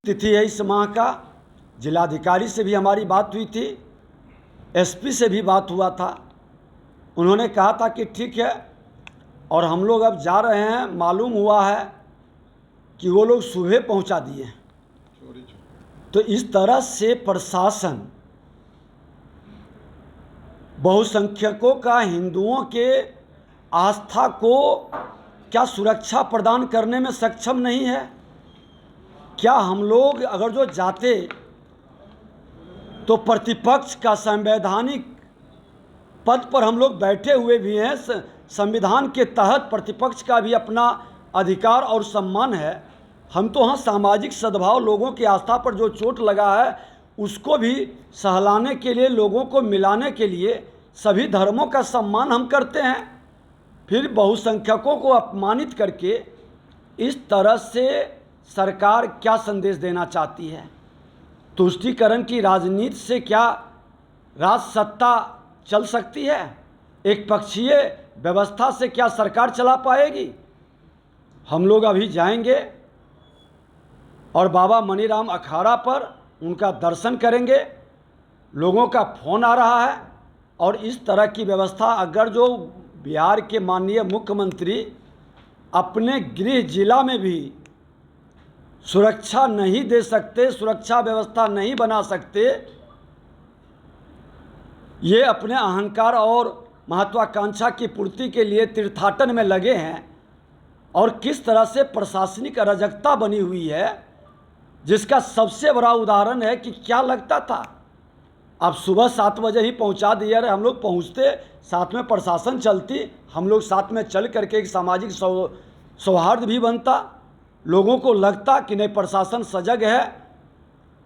तिथि है इस माह का। जिलाधिकारी से भी हमारी बात हुई थी, एसपी से भी बात हुआ था। उन्होंने कहा था कि ठीक है, और हम लोग अब जा रहे हैं। मालूम हुआ है कि वो लोग सुबह पहुंचा दिए। तो इस तरह से प्रशासन बहुसंख्यकों का हिंदुओं के आस्था को क्या सुरक्षा प्रदान करने में सक्षम नहीं है? क्या हम लोग अगर जो जाते तो प्रतिपक्ष का संवैधानिक पद पर हम लोग बैठे हुए भी हैं, संविधान के तहत प्रतिपक्ष का भी अपना अधिकार और सम्मान है। हम तो हाँ सामाजिक सद्भाव, लोगों की आस्था पर जो चोट लगा है उसको भी सहलाने के लिए, लोगों को मिलाने के लिए सभी धर्मों का सम्मान हम करते हैं। फिर बहुसंख्यकों को अपमानित करके इस तरह से सरकार क्या संदेश देना चाहती है? तुष्टीकरण की राजनीति से क्या राज सत्ता चल सकती है? एक पक्षीय व्यवस्था से क्या सरकार चला पाएगी? हम लोग अभी जाएंगे और बाबा मनीराम अखाड़ा पर उनका दर्शन करेंगे। लोगों का फ़ोन आ रहा है, और इस तरह की व्यवस्था अगर जो बिहार के माननीय मुख्यमंत्री अपने गृह जिला में भी सुरक्षा नहीं दे सकते, सुरक्षा व्यवस्था नहीं बना सकते, ये अपने अहंकार और महत्वाकांक्षा की पूर्ति के लिए तीर्थाटन में लगे हैं। और किस तरह से प्रशासनिक अराजकता बनी हुई है, जिसका सबसे बड़ा उदाहरण है कि क्या लगता था अब सुबह 7 बजे ही पहुंचा दिया। रहे हम लोग पहुंचते, साथ में प्रशासन चलती, हम लोग साथ में चल करके एक सामाजिक सौहार्द भी बनता। लोगों को लगता कि नहीं, प्रशासन सजग है।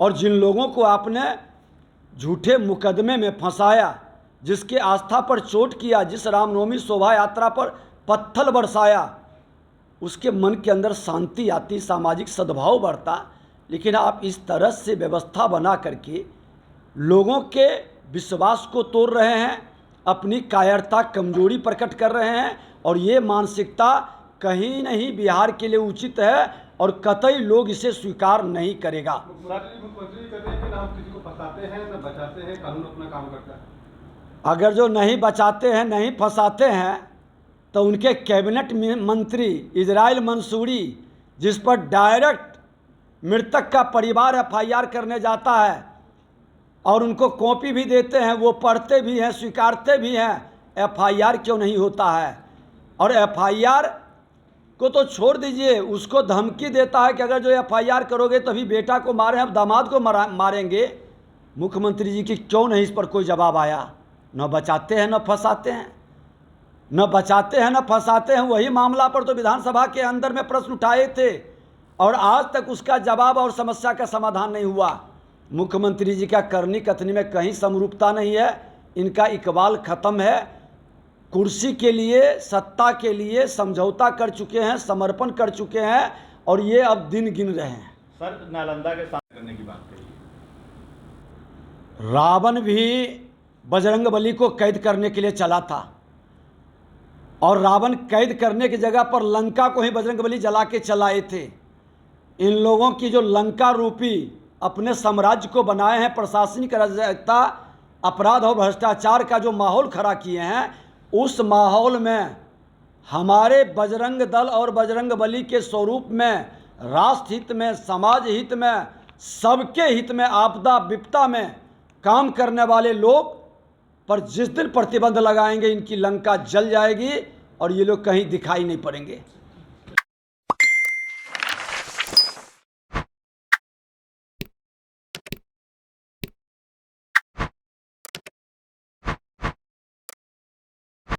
और जिन लोगों को आपने झूठे मुकदमे में फंसाया, जिसके आस्था पर चोट किया, जिस रामनवमी शोभा यात्रा पर पत्थर बरसाया, उसके मन के अंदर शांति आती, सामाजिक सद्भाव बढ़ता। लेकिन आप इस तरह से व्यवस्था बना करके लोगों के विश्वास को तोड़ रहे हैं, अपनी कायरता, कमजोरी प्रकट कर रहे हैं। और ये मानसिकता कहीं नहीं बिहार के लिए उचित है, और कतई लोग इसे स्वीकार नहीं करेगा। मुख्यमंत्री कहते हैं कि ना हम किसी को फंसाते हैं ना बचाते हैं, कानून अपना काम करता है। अगर जो नहीं बचाते हैं, नहीं फंसाते हैं, तो उनके कैबिनेट मंत्री इजराइल मंसूरी, जिस पर डायरेक्ट मृतक का परिवार एफआईआर करने जाता है और उनको कॉपी भी देते हैं, वो पढ़ते भी हैं, स्वीकारते भी हैं, एफआईआर क्यों नहीं होता है? और एफआईआर को तो छोड़ दीजिए, उसको धमकी देता है कि अगर जो एफआईआर करोगे तभी बेटा को मारे, अब दामाद को मारेंगे। मुख्यमंत्री जी की क्यों नहीं इस पर कोई जवाब आया? न बचाते हैं न फंसाते हैं, न बचाते हैं न फंसाते हैं। वही मामला पर तो विधानसभा के अंदर में प्रश्न उठाए थे, और आज तक उसका जवाब और समस्या का समाधान नहीं हुआ। मुख्यमंत्री जी का करनी कथनी में कहीं समरूपता नहीं है। इनका इकबाल ख़त्म है। कुर्सी के लिए, सत्ता के लिए समझौता कर चुके हैं, समर्पण कर चुके हैं, और ये अब दिन गिन रहे हैं। सर, नालंदा के साथ करने की बात कही। रावण भी बजरंगबली को कैद करने के लिए चला था, और रावण कैद करने की जगह पर लंका को ही बजरंगबली जला के चलाए थे। इन लोगों की जो लंका रूपी अपने साम्राज्य को बनाए हैं, प्रशासनिक अराजकता, अपराध और भ्रष्टाचार का जो माहौल खड़ा किए हैं, उस माहौल में हमारे बजरंग दल और बजरंगबली के स्वरूप में, राष्ट्र हित में, समाज हित में, सबके हित में, आपदा विपदा में काम करने वाले लोग पर जिस दिन प्रतिबंध लगाएंगे, इनकी लंका जल जाएगी और ये लोग कहीं दिखाई नहीं पड़ेंगे।